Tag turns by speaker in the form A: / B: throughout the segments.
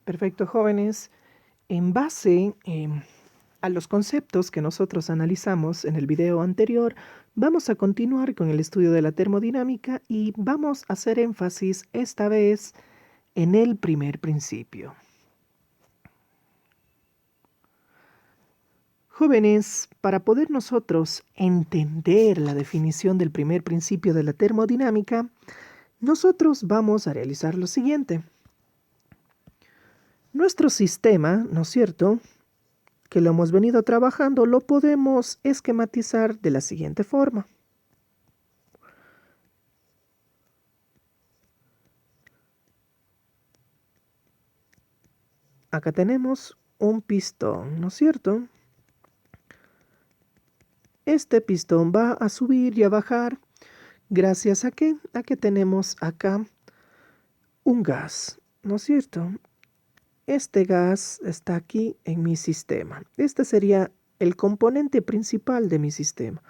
A: Perfecto, jóvenes. En base a los conceptos que nosotros analizamos en el video anterior, vamos a continuar con el estudio de la termodinámica y vamos a hacer énfasis esta vez en el primer principio. Jóvenes, para poder nosotros entender la definición del primer principio de la termodinámica, nosotros vamos a realizar lo siguiente. Nuestro sistema, ¿no es cierto?, que lo hemos venido trabajando, lo podemos esquematizar de la siguiente forma. Acá tenemos un pistón, ¿no es cierto? Este pistón va a subir y a bajar gracias a qué? A que tenemos acá un gas, ¿no es cierto? Este gas está aquí en mi sistema. Este sería el componente principal de mi sistema.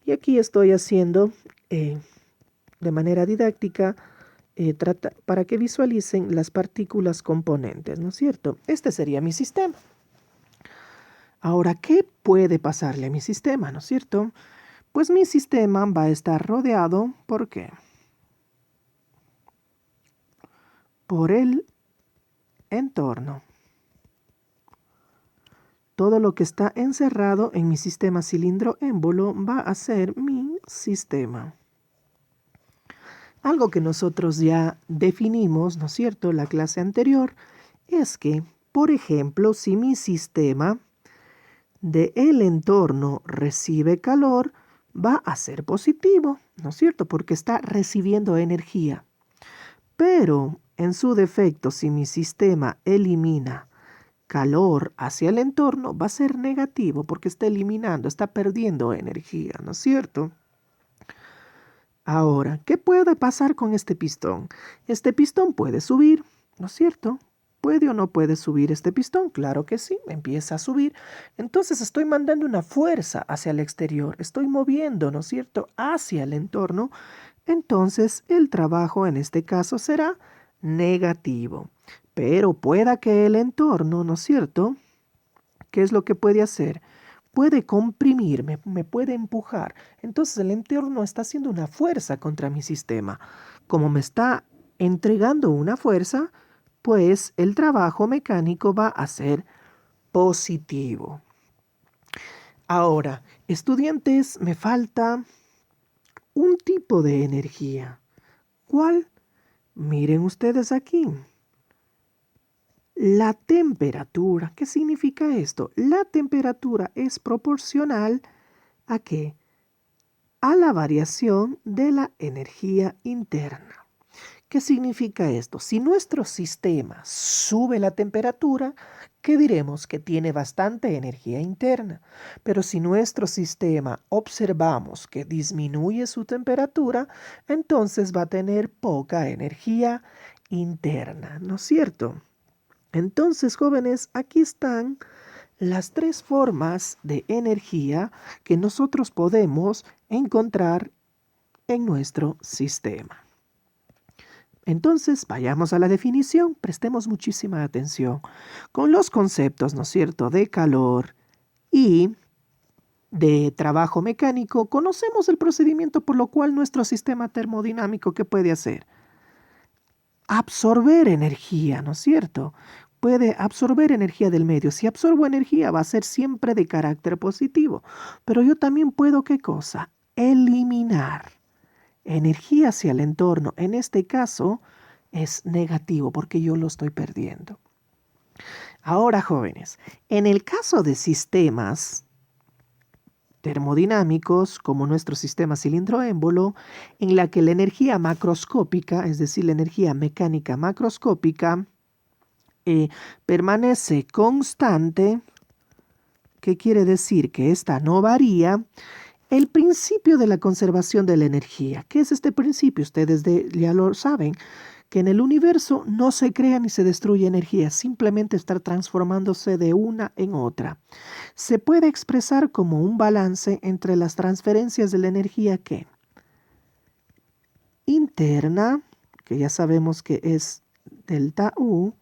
A: Y aquí estoy haciendo de manera didáctica para que visualicen las partículas componentes, ¿no es cierto? Este sería mi sistema. Ahora, ¿qué puede pasarle a mi sistema, no es cierto? Pues mi sistema va a estar rodeado, ¿por qué? Por el entorno. Todo lo que está encerrado en mi sistema cilindro-émbolo va a ser mi sistema. Algo que nosotros ya definimos, ¿no es cierto?, la clase anterior, es que, por ejemplo, si mi sistema del entorno recibe calor, va a ser positivo, ¿no es cierto?, porque está recibiendo energía. Pero, en su defecto, si mi sistema elimina calor hacia el entorno, va a ser negativo porque está eliminando, está perdiendo energía, ¿no es cierto? Ahora, ¿qué puede pasar con este pistón? Este pistón puede subir, ¿no es cierto? ¿Puede o no puede subir este pistón? Claro que sí, empieza a subir. Entonces estoy mandando una fuerza hacia el exterior, estoy moviendo, ¿no es cierto?, hacia el entorno. Entonces el trabajo en este caso será negativo. Pero pueda que el entorno, ¿no es cierto?, ¿qué es lo que puede hacer? Puede comprimirme, me puede empujar. Entonces el entorno está haciendo una fuerza contra mi sistema. Como me está entregando una fuerza, pues el trabajo mecánico va a ser positivo. Ahora, estudiantes, me falta un tipo de energía. ¿Cuál? Miren ustedes aquí. La temperatura. ¿Qué significa esto? La temperatura es proporcional ¿a qué? A la variación de la energía interna. ¿Qué significa esto? Si nuestro sistema sube la temperatura, ¿qué diremos? Que tiene bastante energía interna. Pero si nuestro sistema observamos que disminuye su temperatura, entonces va a tener poca energía interna, ¿no es cierto? Entonces, jóvenes, aquí están las tres formas de energía que nosotros podemos encontrar en nuestro sistema. Entonces, vayamos a la definición, prestemos muchísima atención. Con los conceptos, ¿no es cierto?, de calor y de trabajo mecánico, conocemos el procedimiento por lo cual nuestro sistema termodinámico, ¿qué puede hacer? Absorber energía, ¿no es cierto? Puede absorber energía del medio. Si absorbo energía va a ser siempre de carácter positivo. Pero yo también puedo, ¿qué cosa? Eliminar energía hacia el entorno. En este caso es negativo porque yo lo estoy perdiendo. Ahora, jóvenes, en el caso de sistemas termodinámicos, como nuestro sistema cilindro-émbolo, en la que la energía macroscópica, es decir, la energía mecánica macroscópica, permanece constante, ¿qué quiere decir? Que esta no varía. El principio de la conservación de la energía. ¿Qué es este principio? Ustedes ya lo saben, que en el universo no se crea ni se destruye energía, simplemente está transformándose de una en otra. Se puede expresar como un balance entre las transferencias de la energía que interna, que ya sabemos que es delta U,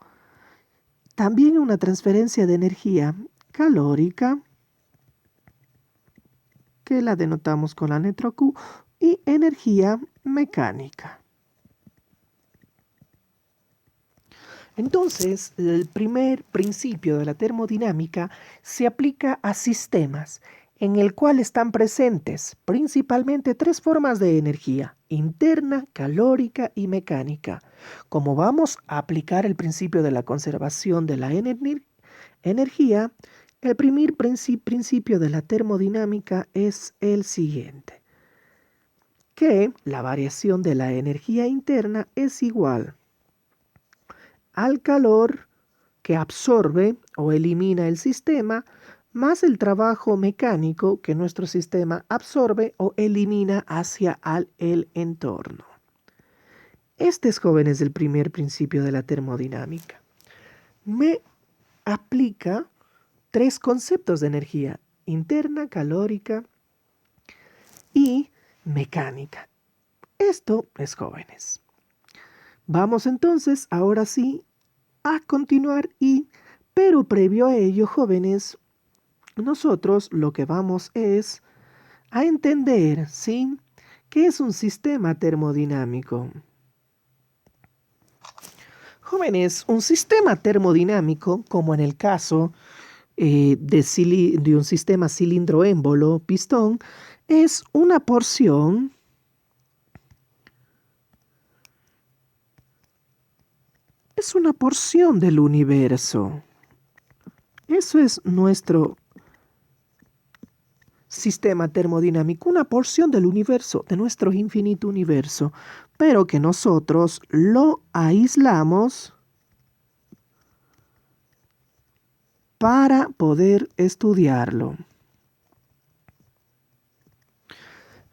A: también una transferencia de energía calórica, que la denotamos con la letra Q, y energía mecánica. Entonces, el primer principio de la termodinámica se aplica a sistemas en el cual están presentes principalmente tres formas de energía: interna, calórica y mecánica. Como vamos a aplicar el principio de la conservación de la energía, el primer principio de la termodinámica es el siguiente: que la variación de la energía interna es igual al calor que absorbe o elimina el sistema, más el trabajo mecánico que nuestro sistema absorbe o elimina hacia el entorno. Este es, jóvenes, el primer principio de la termodinámica. Me aplica tres conceptos de energía: interna, calórica y mecánica. Esto es, jóvenes. Vamos entonces, ahora sí, a continuar pero previo a ello, jóvenes, nosotros lo que vamos es a entender, ¿sí?, qué es un sistema termodinámico. Jóvenes, un sistema termodinámico, como en el caso de un sistema cilindro-émbolo-pistón, es una porción del universo. Eso es nuestro sistema termodinámico, una porción del universo, de nuestro infinito universo, pero que nosotros lo aislamos para poder estudiarlo.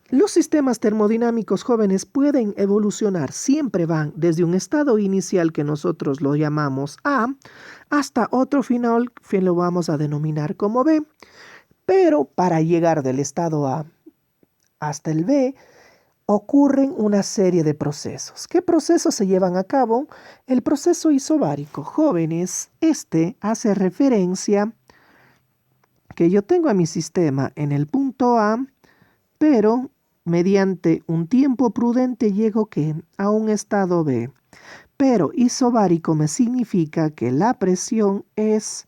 A: Los sistemas termodinámicos, jóvenes, pueden evolucionar, siempre van desde un estado inicial que nosotros lo llamamos A, hasta otro final que lo vamos a denominar como B. Pero para llegar del estado A hasta el B, ocurren una serie de procesos. ¿Qué procesos se llevan a cabo? El proceso isobárico. Jóvenes, este hace referencia que yo tengo a mi sistema en el punto A, pero mediante un tiempo prudente llego a un estado B. Pero isobárico me significa que la presión es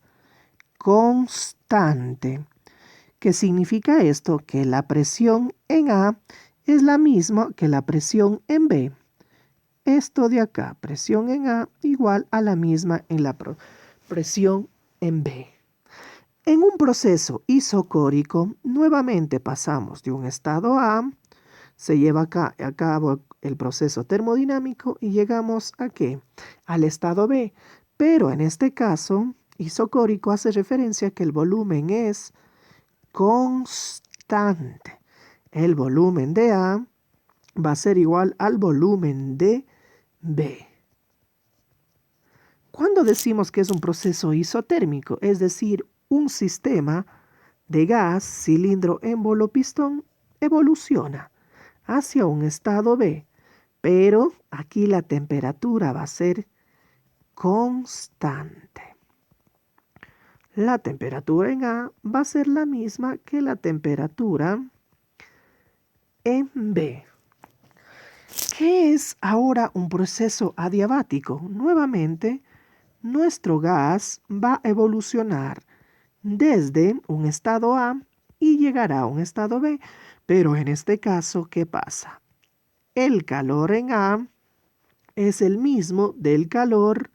A: constante. ¿Qué significa esto? Que la presión en A es la misma que la presión en B. Esto de acá, presión en A igual a la misma en la presión en B. En un proceso isocórico, nuevamente pasamos de un estado A, se lleva a cabo el proceso termodinámico y llegamos ¿a qué? Al estado B. Pero en este caso, isocórico hace referencia a que el volumen es constante. El volumen de A va a ser igual al volumen de B. Cuando decimos que es un proceso isotérmico, es decir, un sistema de gas, cilindro, émbolo, pistón, evoluciona hacia un estado B, pero aquí la temperatura va a ser constante. La temperatura en A va a ser la misma que la temperatura en B. ¿Qué es ahora un proceso adiabático? Nuevamente, nuestro gas va a evolucionar desde un estado A y llegará a un estado B. Pero en este caso, ¿qué pasa? El calor en A es el mismo del calor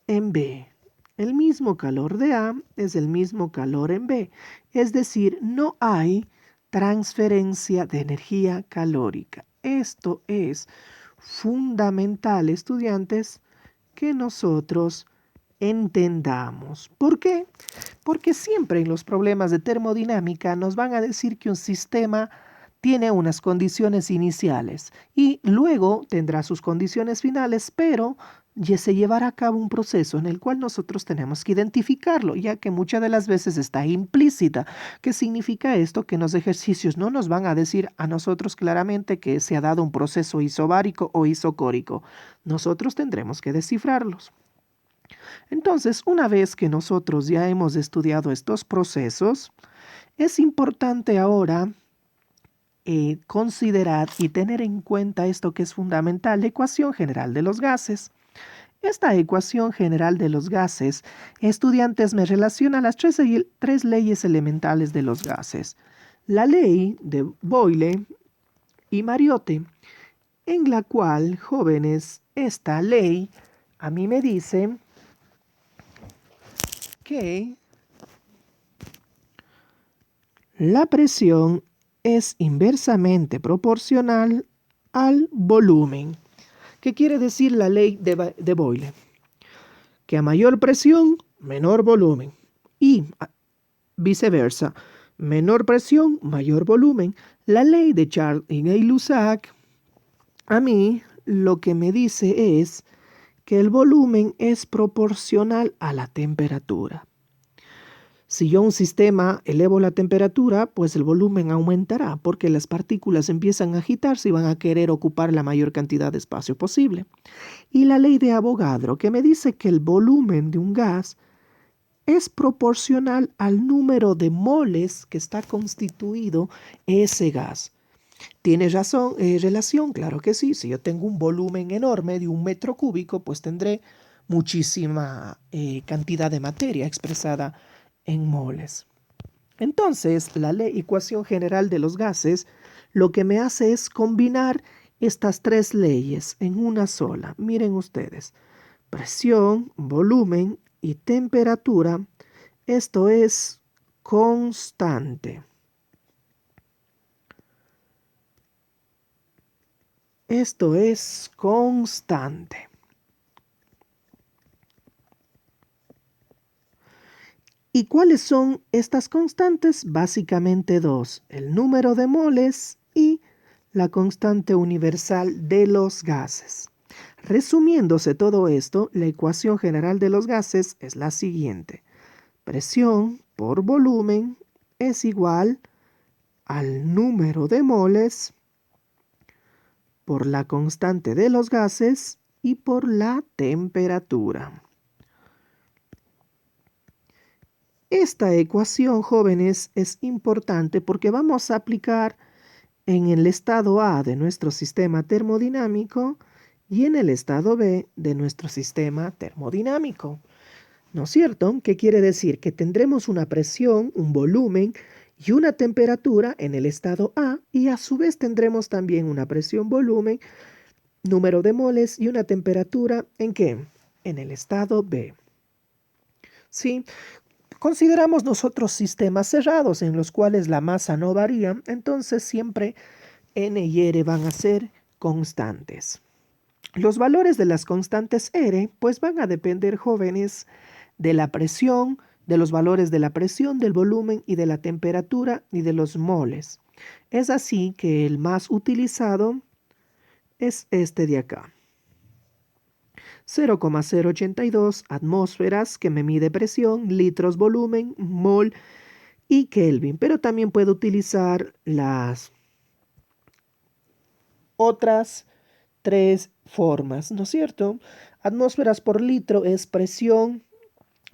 A: en B. El mismo calor de A es el mismo calor en B. Es decir, no hay transferencia de energía calórica. Esto es fundamental, estudiantes, que nosotros entendamos. ¿Por qué? Porque siempre en los problemas de termodinámica nos van a decir que un sistema tiene unas condiciones iniciales y luego tendrá sus condiciones finales, pero ya se llevará a cabo un proceso en el cual nosotros tenemos que identificarlo, ya que muchas de las veces está implícita. ¿Qué significa esto? Que en los ejercicios no nos van a decir a nosotros claramente que se ha dado un proceso isobárico o isocórico. Nosotros tendremos que descifrarlos. Entonces, una vez que nosotros ya hemos estudiado estos procesos, es importante ahora considerar y tener en cuenta esto que es fundamental, la ecuación general de los gases. Esta ecuación general de los gases, estudiantes, me relaciona las tres leyes elementales de los gases. La ley de Boyle y Mariotte, en la cual, jóvenes, esta ley a mí me dice que la presión es inversamente proporcional al volumen. ¿Qué quiere decir la ley de Boyle? Que a mayor presión, menor volumen. Y viceversa, menor presión, mayor volumen. La ley de Charles y Gay-Lussac, a mí lo que me dice es que el volumen es proporcional a la temperatura. Si yo a un sistema elevo la temperatura, pues el volumen aumentará porque las partículas empiezan a agitarse y van a querer ocupar la mayor cantidad de espacio posible. Y la ley de Avogadro, que me dice que el volumen de un gas es proporcional al número de moles que está constituido ese gas. ¿Tiene relación? Claro que sí. Si yo tengo un volumen enorme de 1 metro cúbico, pues tendré muchísima cantidad de materia expresada en moles. Entonces, la ecuación general de los gases lo que me hace es combinar estas tres leyes en una sola. Miren ustedes, presión, volumen y temperatura, esto es constante. Esto es constante. ¿Y cuáles son estas constantes? Básicamente dos, el número de moles y la constante universal de los gases. Resumiéndose todo esto, la ecuación general de los gases es la siguiente. Presión por volumen es igual al número de moles por la constante de los gases y por la temperatura. Esta ecuación, jóvenes, es importante porque vamos a aplicar en el estado A de nuestro sistema termodinámico y en el estado B de nuestro sistema termodinámico. ¿No es cierto? ¿Qué quiere decir? Que tendremos una presión, un volumen y una temperatura en el estado A y a su vez tendremos también una presión, volumen, número de moles y una temperatura ¿en qué? En el estado B. ¿Sí? Consideramos nosotros sistemas cerrados en los cuales la masa no varía, entonces siempre N y R van a ser constantes. Los valores de las constantes R pues van a depender, jóvenes, de la presión, de los valores de la presión, del volumen y de la temperatura y de los moles. Es así que el más utilizado es este de acá. 0,082 atmósferas, que me mide presión, litros volumen, mol y Kelvin. Pero también puedo utilizar las otras tres formas, ¿no es cierto? Atmósferas por litro es presión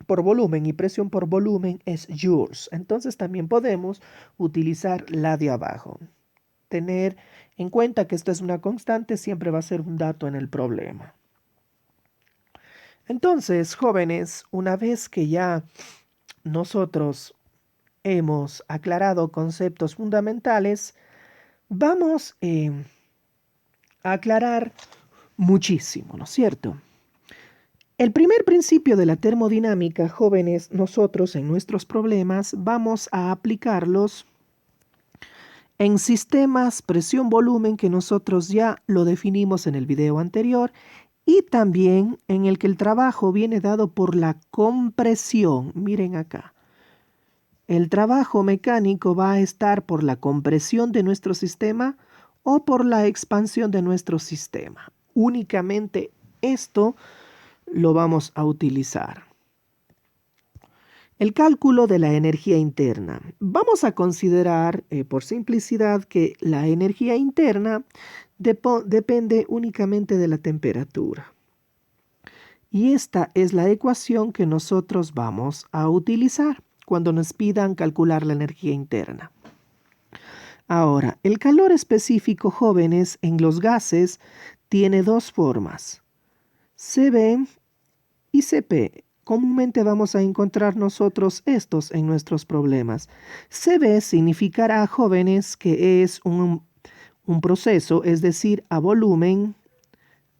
A: por volumen y presión por volumen es joules. Entonces también podemos utilizar la de abajo. Tener en cuenta que esto es una constante siempre va a ser un dato en el problema. Entonces, jóvenes, una vez que ya nosotros hemos aclarado conceptos fundamentales, vamos a aclarar muchísimo, ¿no es cierto? El primer principio de la termodinámica, jóvenes, nosotros en nuestros problemas vamos a aplicarlos en sistemas presión-volumen que nosotros ya lo definimos en el video anterior y también en el que el trabajo viene dado por la compresión. Miren acá. El trabajo mecánico va a estar por la compresión de nuestro sistema o por la expansión de nuestro sistema. Únicamente esto lo vamos a utilizar. El cálculo de la energía interna. Vamos a considerar, por simplicidad, que la energía interna depende únicamente de la temperatura. Y esta es la ecuación que nosotros vamos a utilizar cuando nos pidan calcular la energía interna. Ahora, el calor específico, jóvenes, en los gases tiene dos formas, CB y CP. Comúnmente vamos a encontrar nosotros estos en nuestros problemas. CB significará, jóvenes, que es un proceso, es decir, a volumen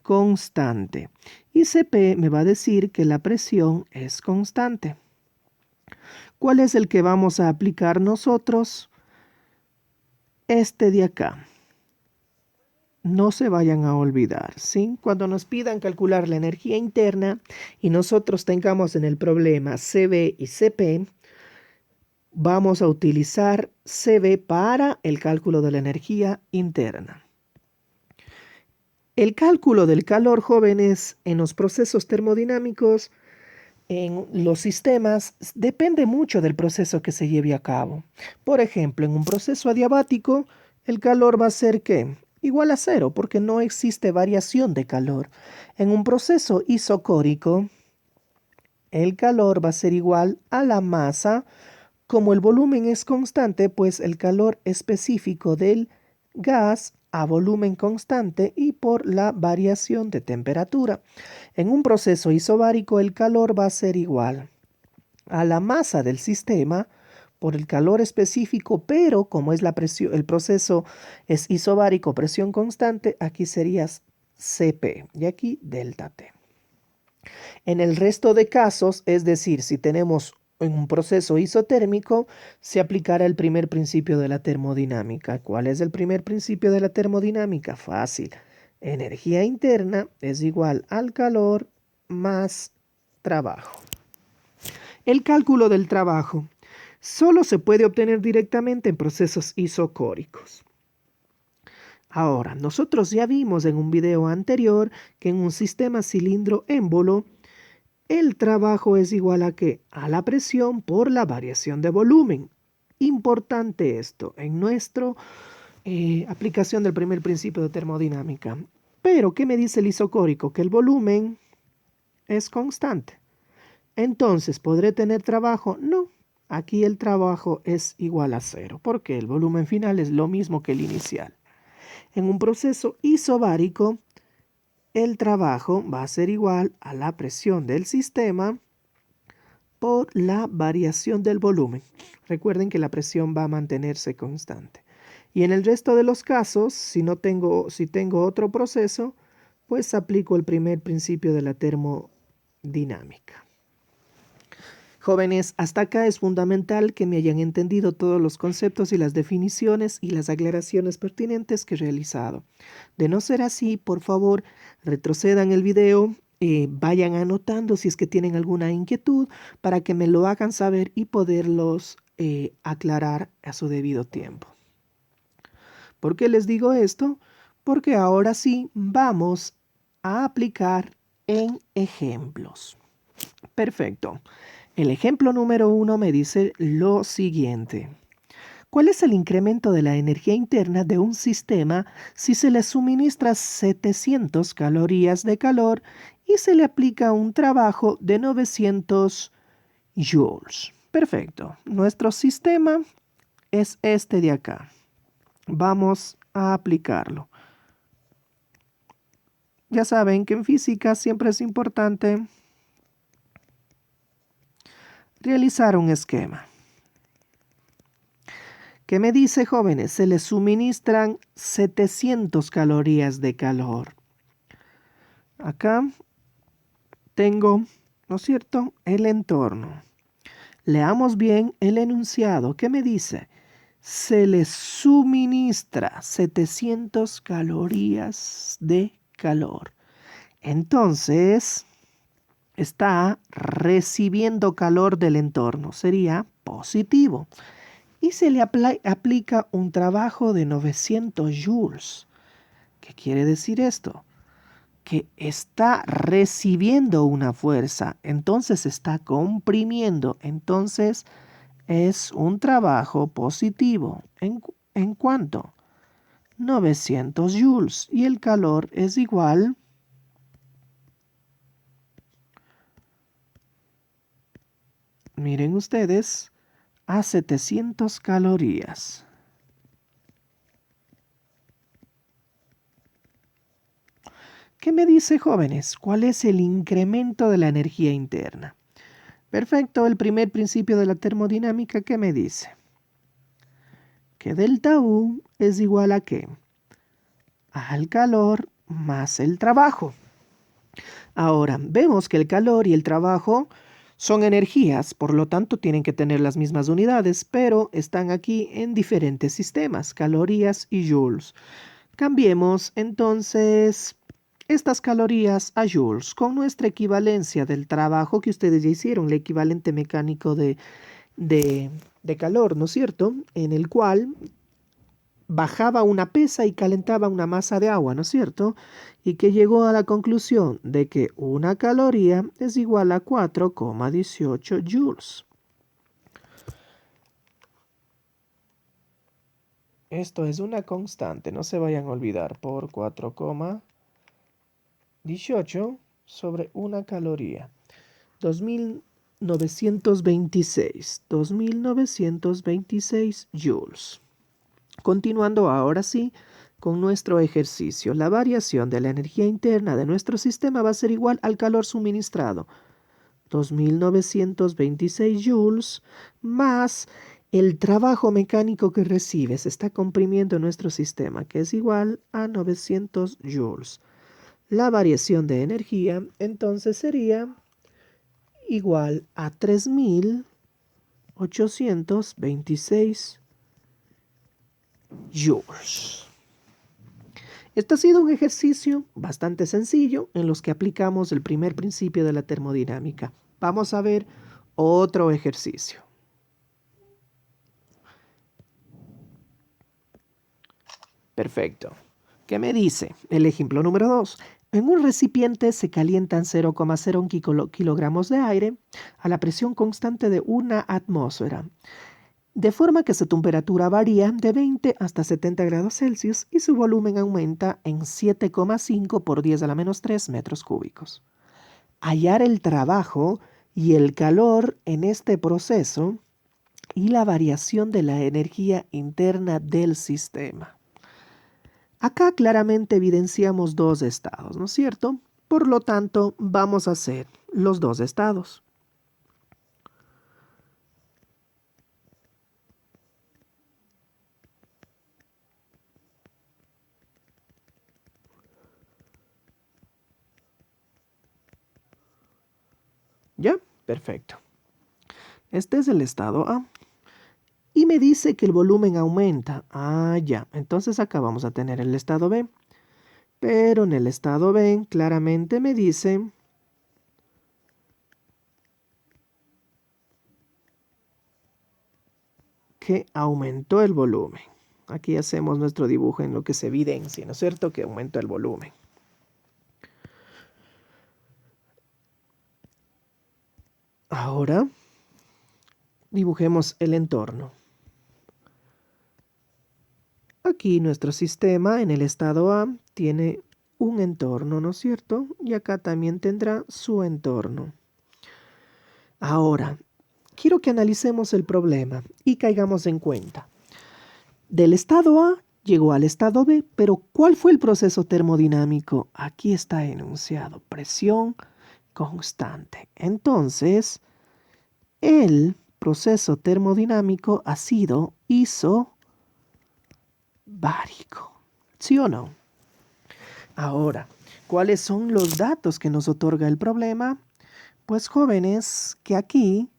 A: constante. Y CP me va a decir que la presión es constante. ¿Cuál es el que vamos a aplicar nosotros? Este de acá. No se vayan a olvidar, ¿sí? Cuando nos pidan calcular la energía interna y nosotros tengamos en el problema CB y CP, vamos a utilizar CB para el cálculo de la energía interna. El cálculo del calor, jóvenes, en los procesos termodinámicos, en los sistemas, depende mucho del proceso que se lleve a cabo. Por ejemplo, en un proceso adiabático, el calor va a ser ¿qué? Igual a cero, porque no existe variación de calor. En un proceso isocórico, el calor va a ser igual a la masa. Como el volumen es constante, pues el calor específico del gas a volumen constante y por la variación de temperatura. En un proceso isobárico el calor va a ser igual a la masa del sistema por el calor específico, pero como es la presión, el proceso es isobárico, presión constante, aquí sería Cp y aquí delta T. En el resto de casos, es decir, si tenemos en un proceso isotérmico, se aplicará el primer principio de la termodinámica. ¿Cuál es el primer principio de la termodinámica? Fácil. Energía interna es igual al calor más trabajo. El cálculo del trabajo solo se puede obtener directamente en procesos isocóricos. Ahora, nosotros ya vimos en un video anterior que en un sistema cilindro-émbolo el trabajo es igual a ¿qué? A la presión por la variación de volumen. Importante esto en nuestra aplicación del primer principio de termodinámica. Pero, ¿qué me dice el isocórico? Que el volumen es constante. Entonces, ¿podré tener trabajo? No. Aquí el trabajo es igual a cero, porque el volumen final es lo mismo que el inicial. En un proceso isobárico, el trabajo va a ser igual a la presión del sistema por la variación del volumen. Recuerden que la presión va a mantenerse constante. Y en el resto de los casos, si tengo otro proceso, pues aplico el primer principio de la termodinámica. Jóvenes, hasta acá es fundamental que me hayan entendido todos los conceptos y las definiciones y las aclaraciones pertinentes que he realizado. De no ser así, por favor, retrocedan el video, vayan anotando si es que tienen alguna inquietud para que me lo hagan saber y poderlos aclarar a su debido tiempo. ¿Por qué les digo esto? Porque ahora sí vamos a aplicar en ejemplos. Perfecto. El ejemplo número 1 me dice lo siguiente. ¿Cuál es el incremento de la energía interna de un sistema si se le suministra 700 calorías de calor y se le aplica un trabajo de 900 joules? Perfecto. Nuestro sistema es este de acá. Vamos a aplicarlo. Ya saben que en física siempre es importante realizar un esquema. ¿Qué me dice, jóvenes? Se les suministran 700 calorías de calor. Acá tengo, ¿no es cierto?, el entorno. Leamos bien el enunciado. ¿Qué me dice? Se les suministra 700 calorías de calor. Entonces, está recibiendo calor del entorno. Sería positivo. Y se le aplica un trabajo de 900 joules. ¿Qué quiere decir esto? Que está recibiendo una fuerza, entonces está comprimiendo, entonces es un trabajo positivo. ¿En cuánto? 900 joules. Y el calor es igual miren ustedes, a 700 calorías. ¿Qué me dice, jóvenes? ¿Cuál es el incremento de la energía interna? Perfecto, el primer principio de la termodinámica, ¿qué me dice? Que delta U es igual a ¿qué? Al calor más el trabajo. Ahora, vemos que el calor y el trabajo son energías, por lo tanto tienen que tener las mismas unidades, pero están aquí en diferentes sistemas, calorías y joules. Cambiemos entonces estas calorías a joules con nuestra equivalencia del trabajo que ustedes ya hicieron, el equivalente mecánico de calor, ¿no es cierto? En el cual bajaba una pesa y calentaba una masa de agua, ¿no es cierto? Y que llegó a la conclusión de que una caloría es igual a 4,18 joules. Esto es una constante, no se vayan a olvidar, por 4,18 sobre una caloría. 2926 joules. Continuando ahora sí con nuestro ejercicio. La variación de la energía interna de nuestro sistema va a ser igual al calor suministrado. 2926 joules más el trabajo mecánico que recibe. Se está comprimiendo nuestro sistema, que es igual a 900 joules. La variación de energía entonces sería igual a 3826 joules. Este ha sido un ejercicio bastante sencillo en los que aplicamos el primer principio de la termodinámica. Vamos a ver otro ejercicio. Perfecto. ¿Qué me dice? El ejemplo número 2. En un recipiente se calientan 0,0 kilogramos de aire a la presión constante de una atmósfera, de forma que su temperatura varía de 20 hasta 70 grados Celsius y su volumen aumenta en 7,5 por 10 a la menos 3 metros cúbicos. Hallar el trabajo y el calor en este proceso y la variación de la energía interna del sistema. Acá claramente evidenciamos dos estados, ¿no es cierto? Por lo tanto, vamos a hacer los dos estados. ¿Ya? Perfecto. Este es el estado A. Y me dice que el volumen aumenta. Ah, ya. Entonces acá vamos a tener el estado B. Pero en el estado B claramente me dice que aumentó el volumen. Aquí hacemos nuestro dibujo en lo que se evidencia, ¿no es cierto? Que aumenta el volumen. Ahora dibujemos el entorno. Aquí nuestro sistema en el estado A tiene un entorno, ¿no es cierto? Y acá también tendrá su entorno. Ahora, quiero que analicemos el problema y caigamos en cuenta. Del estado A llegó al estado B, pero ¿cuál fue el proceso termodinámico? Aquí está enunciado, presión constante. Entonces, el proceso termodinámico ha sido isobárico. ¿Sí o no? Ahora, ¿cuáles son los datos que nos otorga el problema? Pues jóvenes, que aquí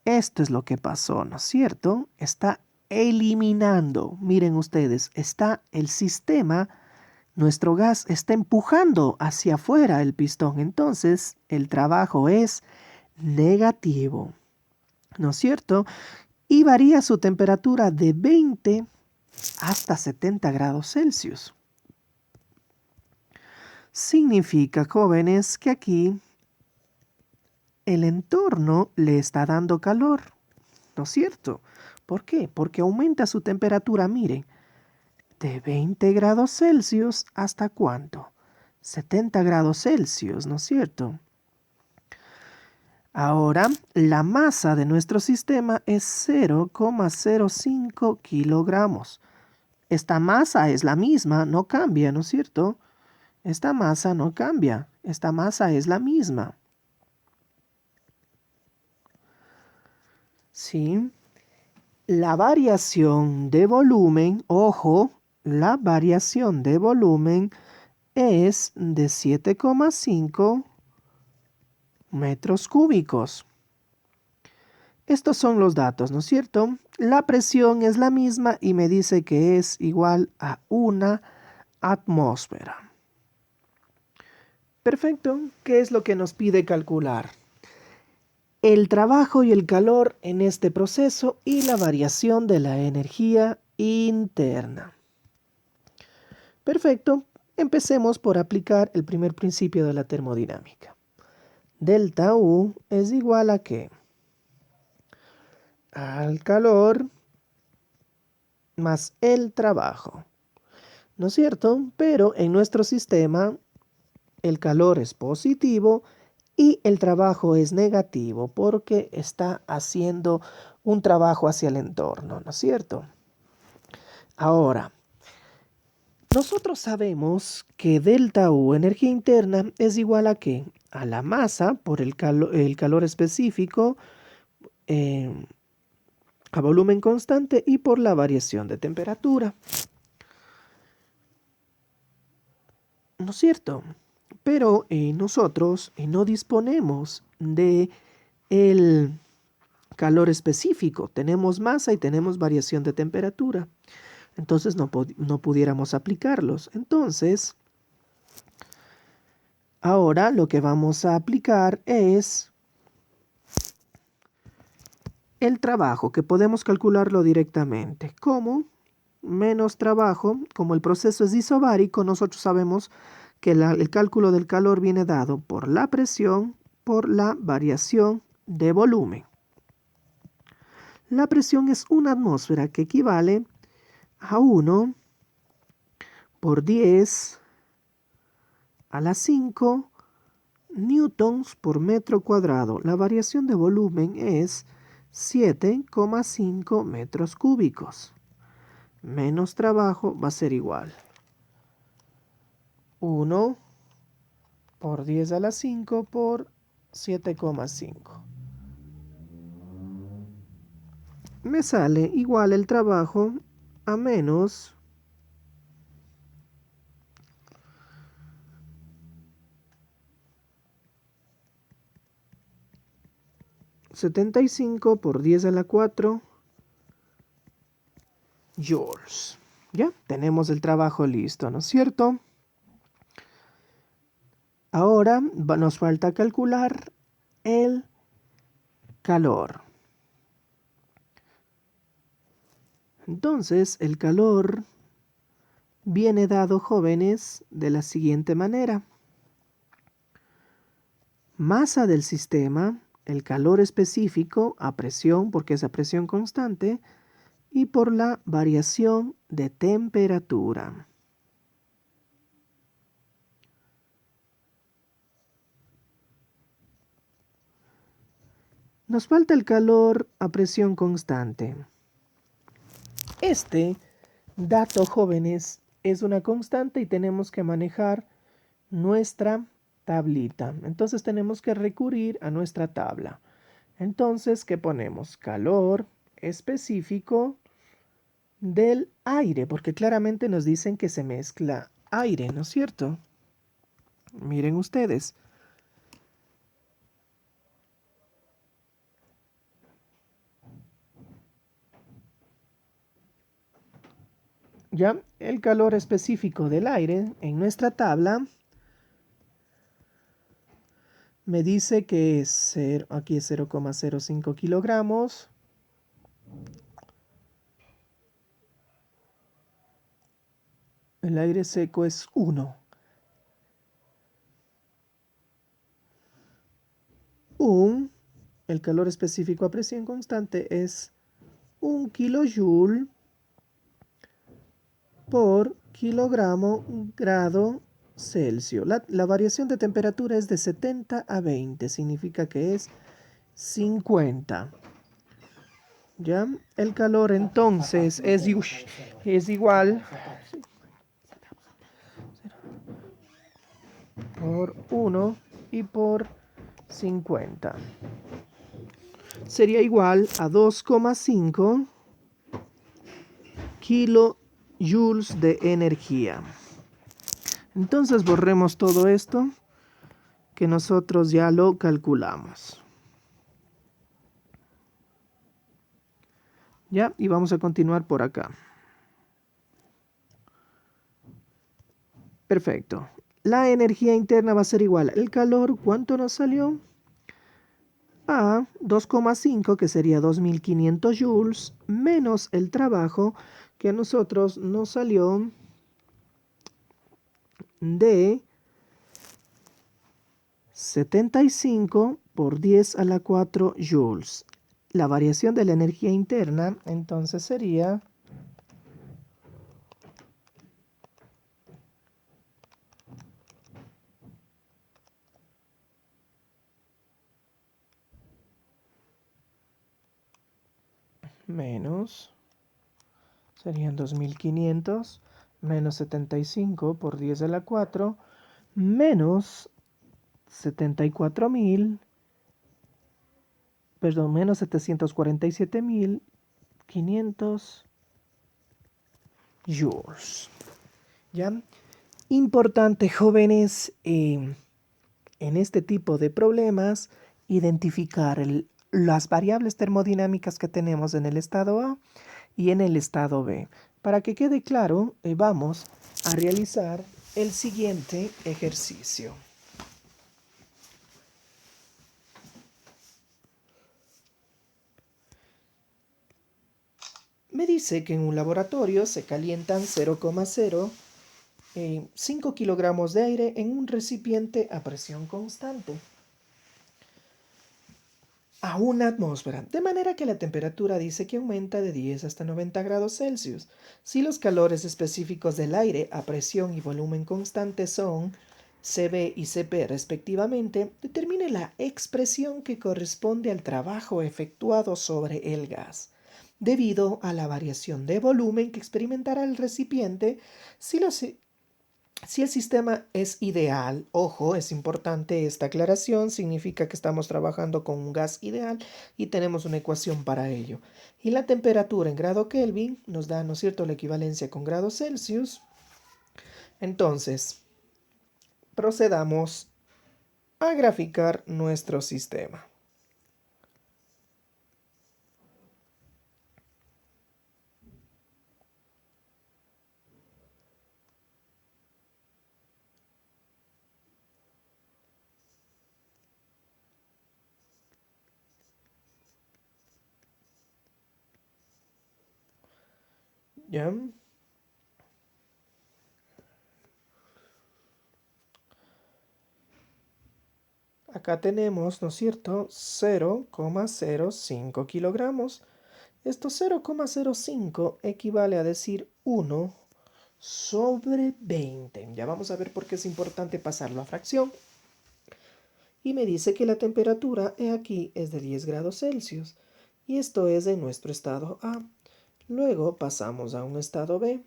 A: esto es lo que pasó, ¿no es cierto? Está eliminando, miren ustedes, está el sistema, nuestro gas está empujando hacia afuera el pistón, entonces el trabajo es negativo. ¿no es cierto? Y varía su temperatura de 20 hasta 70 grados Celsius. Significa, jóvenes, que aquí el entorno le está dando calor, ¿no es cierto? ¿Por qué? Porque aumenta su temperatura, miren, de 20 grados Celsius hasta ¿cuánto? 70 grados Celsius, ¿no es cierto? Ahora, la masa de nuestro sistema es 0,05 kilogramos. Esta masa es la misma, no cambia, ¿no es cierto? Esta masa no cambia, esta masa es la misma. ¿Sí? La variación de volumen, ojo, la variación de volumen es de 7,5 metros cúbicos. Estos son los datos, ¿no es cierto? La presión es la misma y me dice que es igual a una atmósfera. Perfecto. ¿Qué es lo que nos pide calcular? El trabajo y el calor en este proceso y la variación de la energía interna. Perfecto. Empecemos por aplicar el primer principio de la termodinámica. Delta U es igual a ¿qué? Al calor más el trabajo. ¿No es cierto? Pero en nuestro sistema el calor es positivo y el trabajo es negativo porque está haciendo un trabajo hacia el entorno, ¿no es cierto? Ahora, nosotros sabemos que delta U, energía interna, es igual a ¿qué? A la masa por el calor específico, a volumen constante y por la variación de temperatura. ¿No es cierto? Pero nosotros no disponemos de el calor específico. Tenemos masa y tenemos variación de temperatura. Entonces no pudiéramos aplicarlos. Entonces, ahora lo que vamos a aplicar es el trabajo, que podemos calcularlo directamente. ¿Cómo? Menos trabajo, como el proceso es isobárico, nosotros sabemos que el cálculo del calor viene dado por la presión por la variación de volumen. La presión es una atmósfera que equivale a 1 por 10 a la 5 newtons por metro cuadrado. La variación de volumen es 7,5 metros cúbicos. Menos trabajo va a ser igual. 1 por 10 a la 5 por 7,5. Me sale igual el trabajo a menos 75 por 10 a la 4 joules. Ya, tenemos el trabajo listo, ¿no es cierto? Ahora nos falta calcular el calor. Entonces, el calor viene dado, jóvenes, de la siguiente manera. Masa del sistema, el calor específico a presión, porque es a presión constante, y por la variación de temperatura. Nos falta el calor a presión constante. Este dato, jóvenes, es una constante y tenemos que manejar nuestra tablita. Entonces tenemos que recurrir a nuestra tabla. Entonces, ¿qué ponemos? Calor específico del aire, porque claramente nos dicen que se mezcla aire, ¿no es cierto? Miren ustedes. Ya, el calor específico del aire en nuestra tabla Me dice que es aquí es 0,05 kilogramos. El aire seco es 1. El calor específico a presión constante es 1 kilojoule por kilogramo grado Celsius. La variación de temperatura es de 70 a 20, significa que es 50. ¿Ya? El calor entonces es igual por 1 y por 50. Sería igual a 2,5 kilojoules de energía. Entonces borremos todo esto que nosotros ya lo calculamos. ¿Ya? Y vamos a continuar por acá. Perfecto. La energía interna va a ser igual. El calor, ¿cuánto nos salió? A 2,5, que sería 2500 joules, menos el trabajo, que a nosotros nos salió de 75 por 10 a la 4 joules. La variación de la energía interna, entonces sería menos, serían 2500, menos 75 por 10 a la 4, menos 74.000, perdón, menos 747.500 joules. ¿Ya? Importante, jóvenes, en este tipo de problemas, identificar las variables termodinámicas que tenemos en el estado A y en el estado B. Para que quede claro, vamos a realizar el siguiente ejercicio. Me dice que en un laboratorio se calientan 0,05 kilogramos de aire en un recipiente a presión constante a una atmósfera, de manera que la temperatura dice que aumenta de 10 hasta 90 grados Celsius. Si los calores específicos del aire a presión y volumen constante son CB y CP respectivamente, determine la expresión que corresponde al trabajo efectuado sobre el gas. Debido a la variación de volumen que experimentará el recipiente, si el sistema es ideal, ojo, es importante esta aclaración, significa que estamos trabajando con un gas ideal y tenemos una ecuación para ello. Y la temperatura en grado Kelvin nos da, ¿no es cierto?, la equivalencia con grados Celsius. Entonces, procedamos a graficar nuestro sistema. ¿Ya? Acá tenemos, ¿no es cierto?, 0,05 kilogramos. Esto 0,05 equivale a decir 1 sobre 20. Ya vamos a ver por qué es importante pasarlo a fracción. Y me dice que la temperatura aquí es de 10 grados Celsius. Y esto es de nuestro estado A. Luego pasamos a un estado B.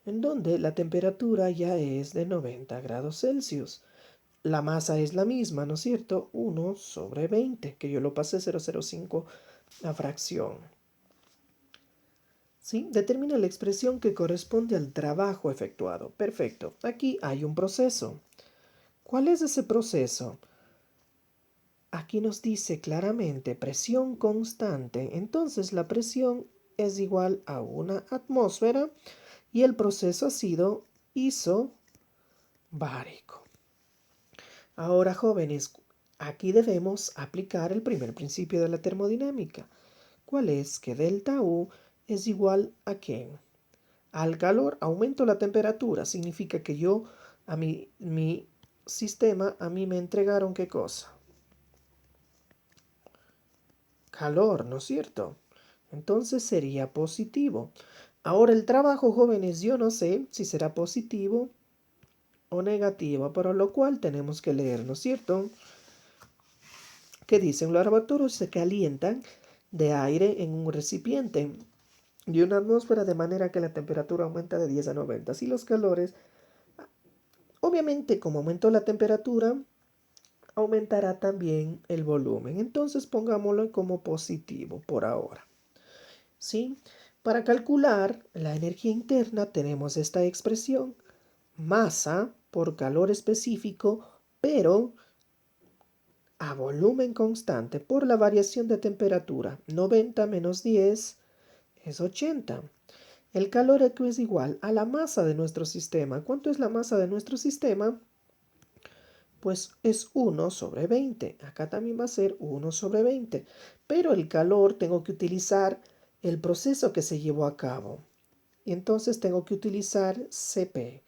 A: En donde la temperatura ya es de 90 grados Celsius. La masa es la misma, ¿no es cierto? 1 sobre 20, que yo lo pasé 0,05 a fracción. ¿Sí? Determina la expresión que corresponde al trabajo efectuado. Perfecto. Aquí hay un proceso. ¿Cuál es ese proceso? Aquí nos dice claramente presión constante. Entonces la presión es igual a 1 atmósfera y el proceso ha sido isobárico. Ahora, jóvenes, aquí debemos aplicar el primer principio de la termodinámica. ¿Cuál es? Que delta U es igual a ¿qué? Al calor. Aumento la temperatura. Significa que mi sistema, a mí me entregaron ¿qué cosa? Calor, ¿no es cierto? Entonces sería positivo. Ahora el trabajo, jóvenes, yo no sé si será positivo o negativo, para lo cual tenemos que leer, ¿no es cierto? Que dicen los laboratorios se calientan de aire en un recipiente de una atmósfera de manera que la temperatura aumenta de 10 a 90. Así los calores, obviamente como aumentó la temperatura, aumentará también el volumen. Entonces pongámoslo como positivo por ahora. ¿Sí? Para calcular la energía interna tenemos esta expresión, masa por calor específico, pero a volumen constante por la variación de temperatura. 90 menos 10 es 80. El calor aquí es igual a la masa de nuestro sistema. ¿Cuánto es la masa de nuestro sistema? Pues es 1 sobre 20. Acá también va a ser 1 sobre 20. Pero el calor tengo que utilizar el proceso que se llevó a cabo. Y entonces tengo que utilizar Cp,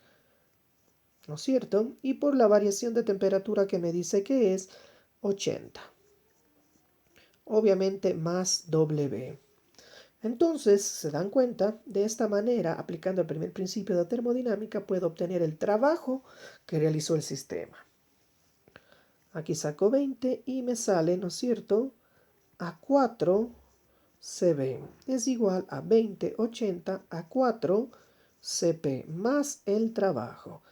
A: ¿no es cierto? Y por la variación de temperatura que me dice que es 80. Obviamente más W. Entonces, se dan cuenta, de esta manera, aplicando el primer principio de termodinámica, puedo obtener el trabajo que realizó el sistema. Aquí saco 20 y me sale, ¿no es cierto?, a 4 Cb es igual a 20/80 a 4 Cp más el trabajo.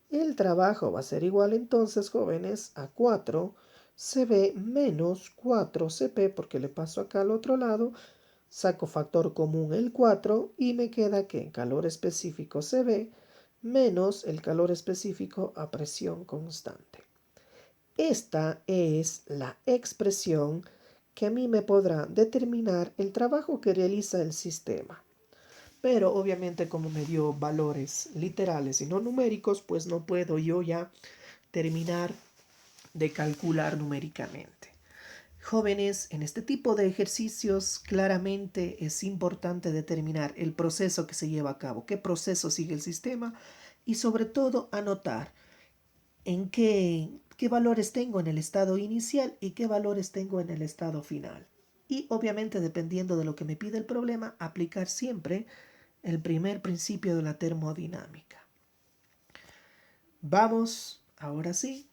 A: El trabajo va a ser igual entonces, jóvenes, a 4 Cb menos 4 Cp, porque le paso acá al otro lado, saco factor común el 4 y me queda que calor específico Cb menos el calor específico a presión constante. Esta es la expresión que a mí me podrá determinar el trabajo que realiza el sistema. Pero obviamente como me dio valores literales y no numéricos, pues no puedo yo ya terminar de calcular numéricamente. Jóvenes, en este tipo de ejercicios claramente es importante determinar el proceso que se lleva a cabo, qué proceso sigue el sistema y sobre todo anotar en qué valores tengo en el estado inicial y qué valores tengo en el estado final. Y obviamente dependiendo de lo que me pide el problema, aplicar siempre el primer principio de la termodinámica. Vamos, ahora sí,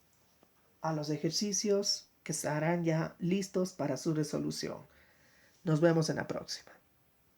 A: a los ejercicios que estarán ya listos para su resolución. Nos vemos en la próxima.